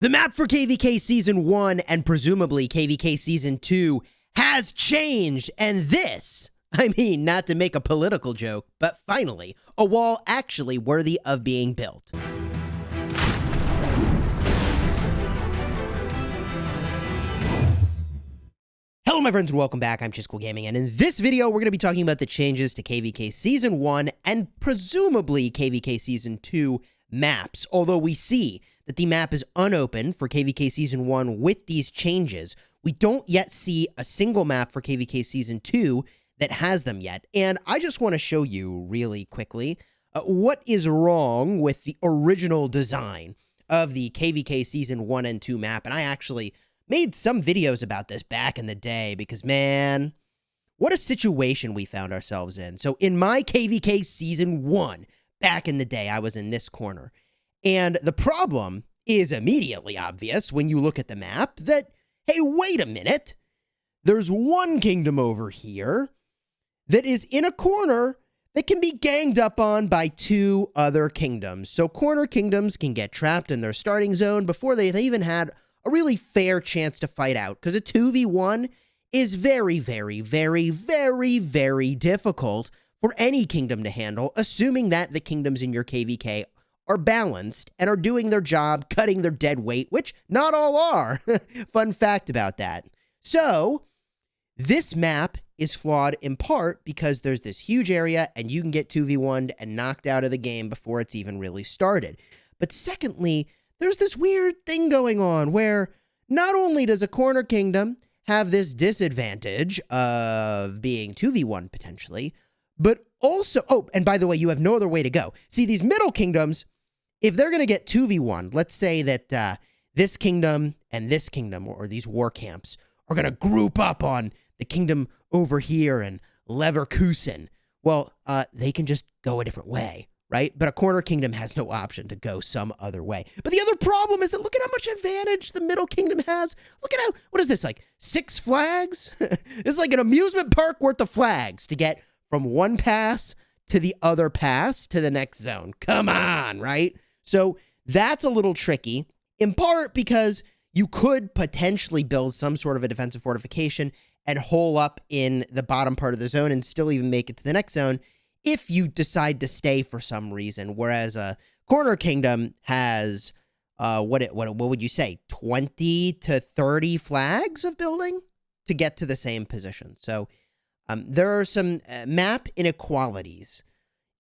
The map for KvK Season 1 and presumably KvK Season 2 has changed, and this, I mean, not to make a political joke, but finally, a wall actually worthy of being built. Hello my friends and welcome back, I'm Chisgule Gaming, and in this video we're going to be talking about the changes to KvK Season 1 and presumably KvK Season 2 maps, although we see that the map is unopened for KvK Season 1 with these changes. We don't yet see a single map for KvK Season 2 that has them yet, and I just want to show you really quickly what is wrong with the original design of the KvK Season 1 and 2 map, and I actually made some videos about this back in the day because, man, what a situation we found ourselves in. So in my KvK Season 1, back in the day, I was in this corner. And the problem is immediately obvious when you look at the map that, hey, wait a minute. There's one kingdom over here that is in a corner that can be ganged up on by two other kingdoms. So corner kingdoms can get trapped in their starting zone before they even had a really fair chance to fight out, because a 2v1 is very, very, very, very, very difficult for any kingdom to handle, assuming that the kingdoms in your KvK are balanced and are doing their job, cutting their dead weight, which not all are. Fun fact about that. So this map is flawed in part because there's this huge area and you can get 2v1'd and knocked out of the game before it's even really started. But secondly, there's this weird thing going on where not only does a corner kingdom have this disadvantage of being 2v1 potentially, but also, oh, and by the way, you have no other way to go. See, these middle kingdoms, if they're going to get 2v1, let's say that this kingdom and this kingdom, or these war camps, are going to group up on the kingdom over here in Leverkusen. Well, they can just go a different way, right? But a corner kingdom has no option to go some other way. But the other problem is that look at how much advantage the middle kingdom has. Look at how, what is this, like 6 flags? It's like an amusement park worth of flags to get from one pass to the other pass to the next zone. Come on, right? So that's a little tricky, in part because you could potentially build some sort of a defensive fortification and hole up in the bottom part of the zone and still even make it to the next zone if you decide to stay for some reason, whereas a corner kingdom has, what would you say, 20 to 30 flags of building to get to the same position. So there are some map inequalities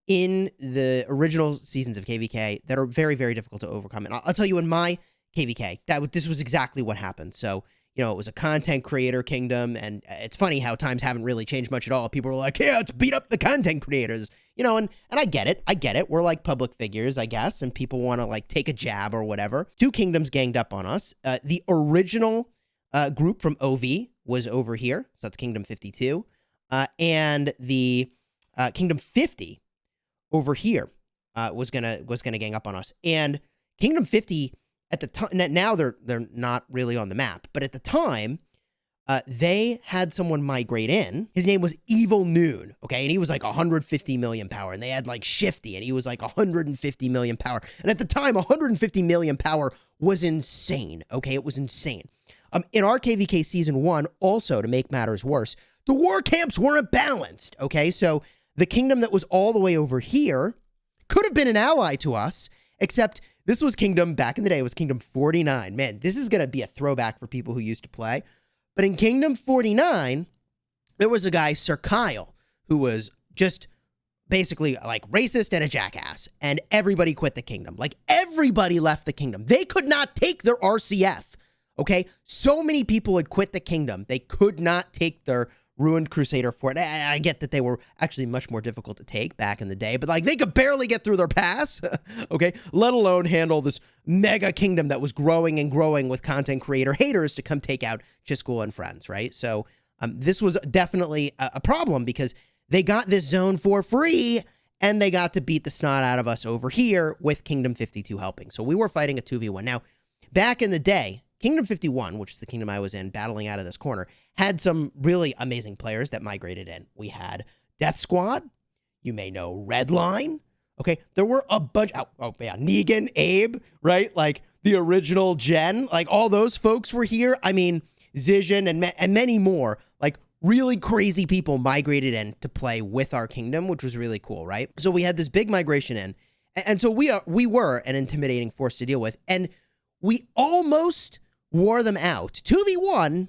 in the original seasons of KvK that are very, very difficult to overcome. And I'll tell you, in my KvK, this was exactly what happened. So, you know, it was a content creator kingdom, and it's funny how times haven't really changed much at all. People were like, yeah, let's beat up the content creators, you know, and I get it. We're like public figures, I guess, and people want to like take a jab or whatever. Two kingdoms ganged up on us. The original group from OV was over here, so that's Kingdom 52, and the Kingdom 50 over here was gonna gang up on us. And Kingdom 50 at the time, now they're not really on the map, but at the time, they had someone migrate in. His name was Evil Noon, okay? And he was like 150 million power, and they had like Shifty, and he was like 150 million power. And at the time, 150 million power was insane, okay? It was insane. In our KvK Season 1, also, to make matters worse, the war camps weren't balanced, okay? So the kingdom that was all the way over here could have been an ally to us, except this was kingdom, back in the day, it was Kingdom 49. Man, this is going to be a throwback for people who used to play. But in Kingdom 49, there was a guy, Sir Kyle, who was just basically like racist and a jackass. And everybody quit the kingdom. Like, everybody left the kingdom. They could not take their RCF, okay? So many people had quit the kingdom. They could not take their Ruined Crusader fort. I get that they were actually much more difficult to take back in the day, but like they could barely get through their pass, okay? Let alone handle this mega kingdom that was growing and growing with content creator haters to come take out Chisgule and friends, right? So this was definitely a problem because they got this zone for free and they got to beat the snot out of us over here with Kingdom 52 helping. So we were fighting a 2v1. Now, back in the day, Kingdom 51, which is the kingdom I was in, battling out of this corner, had some really amazing players that migrated in. We had Death Squad. You may know Redline. Okay, there were a bunch. Oh yeah, Negan, Abe, right? Like the original Gen, like all those folks were here. I mean, Zision and many more. Like really crazy people migrated in to play with our kingdom, which was really cool, right? So we had this big migration in, and so we were an intimidating force to deal with, and we almost wore them out 2v1.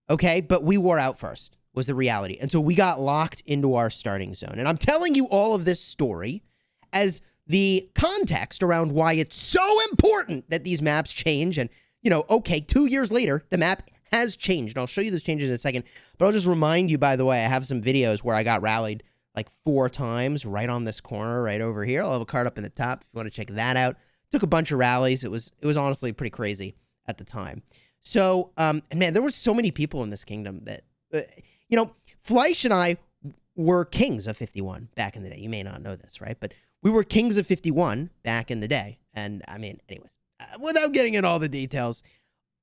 Okay, but we wore out first was the reality, and so we got locked into our starting zone. And I'm telling you all of this story as the context around why it's so important that these maps change. And, you know, okay, 2 years later, the map has changed. And I'll show you those changes in a second. But I'll just remind you, by the way, I have some videos where I got rallied like 4 times right on this corner right over here. I'll have a card up in the top if you want to check that out. Took a bunch of rallies. It was honestly pretty crazy at the time. So, and man, there were so many people in this kingdom that, you know, Fleisch and I were kings of 51 back in the day. You may not know this, right? But we were kings of 51 back in the day. And I mean, anyways, without getting into all the details,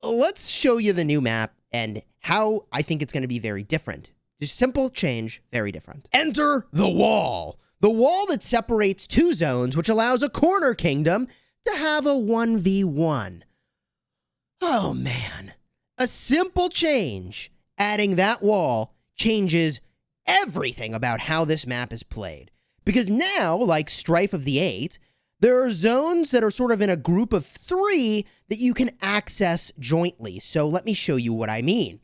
let's show you the new map and how I think it's going to be very different. Just simple change, very different. Enter the wall. The wall that separates 2 zones, which allows a corner kingdom to have a 1v1. Oh man, a simple change, adding that wall changes everything about how this map is played. Because now, like Strife of the 8, there are zones that are sort of in a group of 3 that you can access jointly. So let me show you what I mean.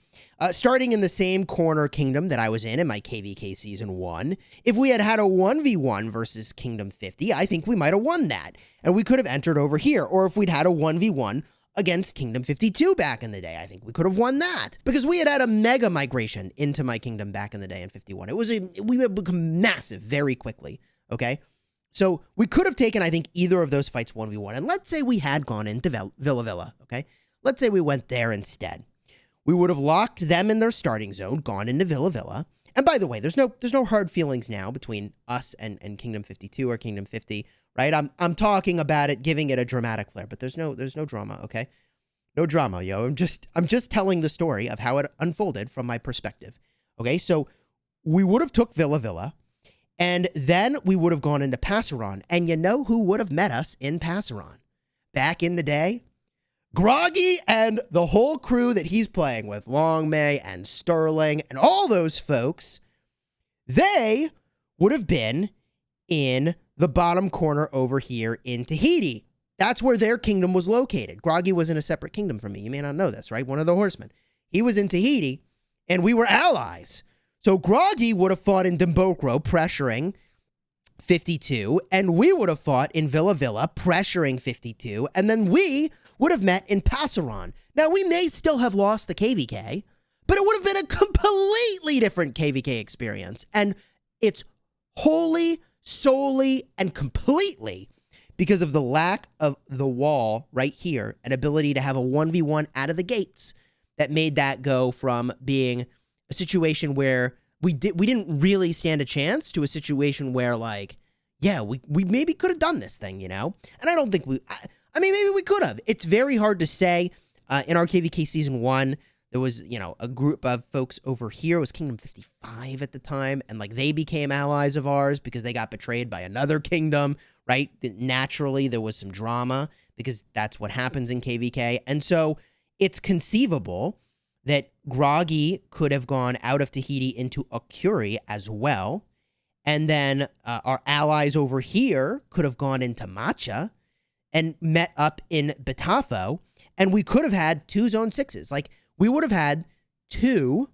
Starting in the same corner kingdom that I was in my KvK Season 1, if we had had a 1v1 versus Kingdom 50, I think we might have won that. And we could have entered over here. Or if we'd had a 1v1 against Kingdom 52 back in the day, I think we could have won that. Because we had a mega migration into my kingdom back in the day in 51. We had become massive very quickly, okay? So we could have taken, I think, either of those fights 1v1. And let's say we had gone into Villa Villa, okay? Let's say we went there instead. We would have locked them in their starting zone, gone into Villa Villa. And by the way, there's no hard feelings now between us and Kingdom 52 or Kingdom 50, right? I'm talking about it, giving it a dramatic flair, but there's no drama, okay? No drama, yo. I'm just telling the story of how it unfolded from my perspective. Okay, so we would have took Villa Villa, and then we would have gone into Passeron. And you know who would have met us in Passeron back in the day? Groggy and the whole crew that he's playing with, Long May and Sterling and all those folks, they would have been in the bottom corner over here in Tahiti. That's where their kingdom was located. Groggy was in a separate kingdom from me. You may not know this, right? One of the horsemen. He was in Tahiti, and we were allies. So Groggy would have fought in Dimbokro, pressuring 52, and we would have fought in Villa Villa, pressuring 52, and then we would have met in Passeron. Now, we may still have lost the KvK, but it would have been a completely different KvK experience, and it's wholly, solely, and completely because of the lack of the wall right here, an ability to have a 1v1 out of the gates that made that go from being a situation where we didn't really stand a chance to a situation where, like, yeah, we maybe could have done this thing, you know? And I don't think I mean, maybe we could have. It's very hard to say. In our KvK Season 1, there was, you know, a group of folks over here. It was Kingdom 55 at the time, and, like, they became allies of ours because they got betrayed by another kingdom, right? Naturally, there was some drama because that's what happens in KvK. And so it's conceivable that Groggy could have gone out of Tahiti into Okuri as well. And then our allies over here could have gone into Matcha and met up in Betafo. And we could have had 2 Zone 6s. Like, we would have had 2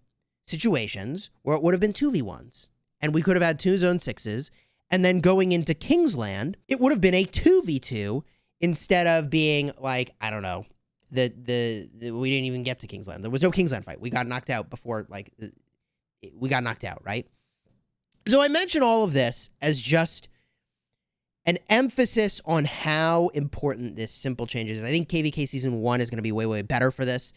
situations where it would have been 2v1s. And we could have had 2 Zone 6s. And then going into Kingsland, it would have been a 2v2 instead of being, like, I don't know, we didn't even get to Kingsland. There was no Kingsland fight. We got knocked out before, like, we got knocked out, right? So I mention all of this as just an emphasis on how important this simple change is. I think KvK Season 1 is going to be way, way better for this.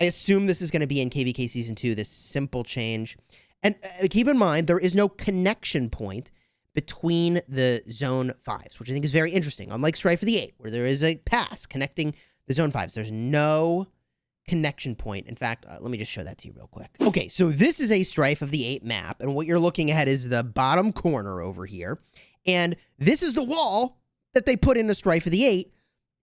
I assume this is going to be in KvK Season 2, this simple change. And keep in mind, there is no connection point between the Zone 5s, which I think is very interesting. Unlike Strife of the 8, where there is a pass connecting the Zone 5s, there's no connection point. In fact, let me just show that to you real quick. Okay, so this is a Strife of the 8 map, and what you're looking at is the bottom corner over here. And this is the wall that they put into Strife of the Eight.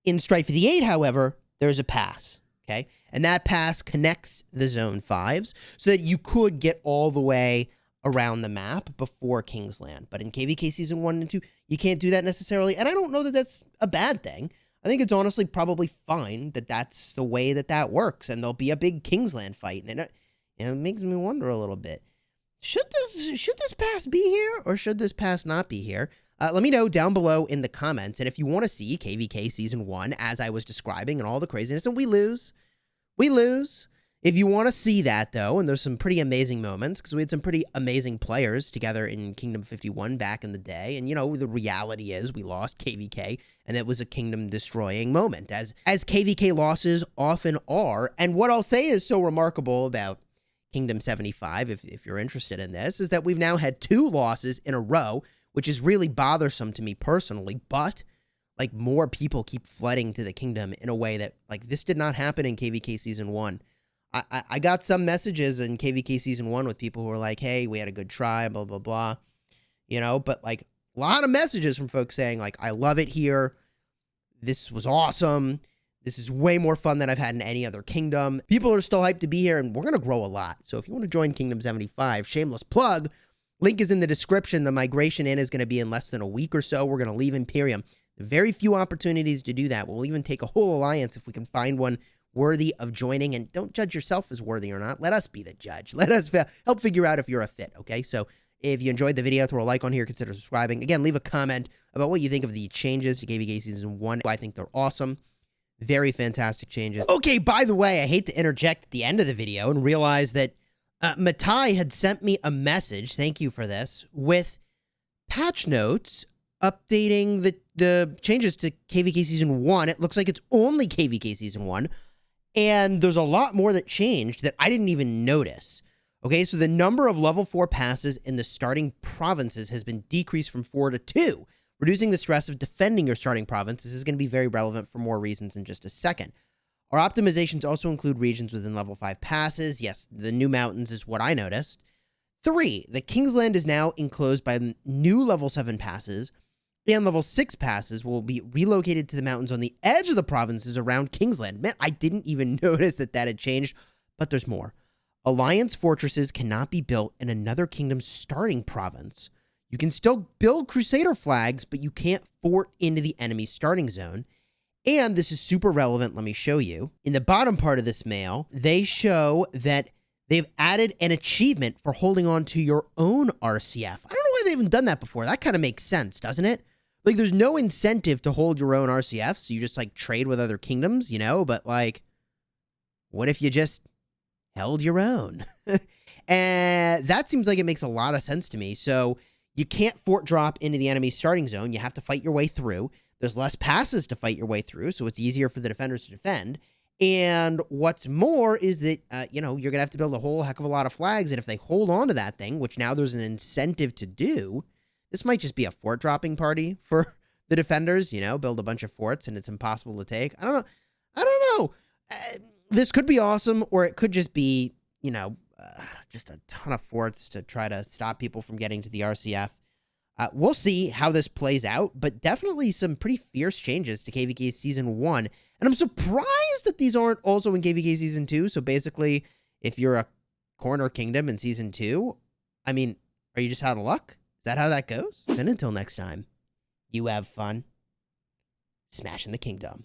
In Strife of the Eight, however, there's a pass, okay? And that pass connects the Zone 5s so that you could get all the way around the map before Kingsland. But in KvK Season 1 and 2, you can't do that necessarily. And I don't know that that's a bad thing. I think it's honestly probably fine that that's the way that that works. And there'll be a big Kingsland fight. And it makes me wonder a little bit. Should this pass be here or should this pass not be here? Let me know down below in the comments. And if you want to see KvK Season 1 as I was describing and all the craziness, and we lose. If you want to see that, though, and there's some pretty amazing moments, because we had some pretty amazing players together in Kingdom 51 back in the day, and, you know, the reality is we lost KvK, and it was a kingdom-destroying moment, as KvK losses often are. And what I'll say is so remarkable about Kingdom 75, if you're interested in this, is that we've now had 2 losses in a row, which is really bothersome to me personally, but like more people keep flooding to the kingdom in a way that like this did not happen in KvK Season 1. I got some messages in KvK Season 1 with people who were like, hey, we had a good try, blah, blah, blah, you know, but like a lot of messages from folks saying like, I love it here. This was awesome. This is way more fun than I've had in any other kingdom. People are still hyped to be here, and we're going to grow a lot. So if you want to join Kingdom 75, shameless plug, link is in the description. The migration in is going to be in less than a week or so. We're going to leave Imperium. Very few opportunities to do that. We'll even take a whole alliance if we can find one worthy of joining. And don't judge yourself as worthy or not. Let us be the judge. Let us help figure out if you're a fit, okay? So if you enjoyed the video, throw a like on here. Consider subscribing. Again, leave a comment about what you think of the changes to KvK Season 1. I think they're awesome. Very fantastic changes. Okay, by the way, I hate to interject at the end of the video and realize that Matai had sent me a message, thank you for this, with patch notes updating the changes to KvK Season 1. It looks like it's only KvK Season 1, and there's a lot more that changed that I didn't even notice. Okay, so the number of level 4 passes in the starting provinces has been decreased from 4 to 2. Reducing the stress of defending your starting province. This is going to be very relevant for more reasons in just a second. Our optimizations also include regions within level 5 passes. Yes, the new mountains is what I noticed. 3, the Kingsland is now enclosed by new level 7 passes, and level 6 passes will be relocated to the mountains on the edge of the provinces around Kingsland. Man, I didn't even notice that had changed, but there's more. Alliance fortresses cannot be built in another kingdom's starting province. You can still build Crusader flags, but you can't fort into the enemy's starting zone. And this is super relevant. Let me show you. In the bottom part of this mail, they show that they've added an achievement for holding on to your own RCF. I don't know why they haven't done that before. That kind of makes sense, doesn't it? Like, there's no incentive to hold your own RCF, so you just, like, trade with other kingdoms, you know? But, like, what if you just held your own? And that seems like it makes a lot of sense to me. So you can't fort drop into the enemy's starting zone. You have to fight your way through. There's less passes to fight your way through, so it's easier for the defenders to defend. And what's more is that, you know, you're going to have to build a whole heck of a lot of flags, and if they hold on to that thing, which now there's an incentive to do, this might just be a fort dropping party for the defenders, you know, build a bunch of forts, and it's impossible to take. I don't know. This could be awesome, or it could just be, you know, just a ton of forts to try to stop people from getting to the RCF. We'll see how this plays out, but definitely some pretty fierce changes to KvK Season 1. And I'm surprised that these aren't also in KvK Season 2. So basically, if you're a corner kingdom in Season 2, I mean, are you just out of luck? Is that how that goes? And until next time, you have fun smashing the kingdom.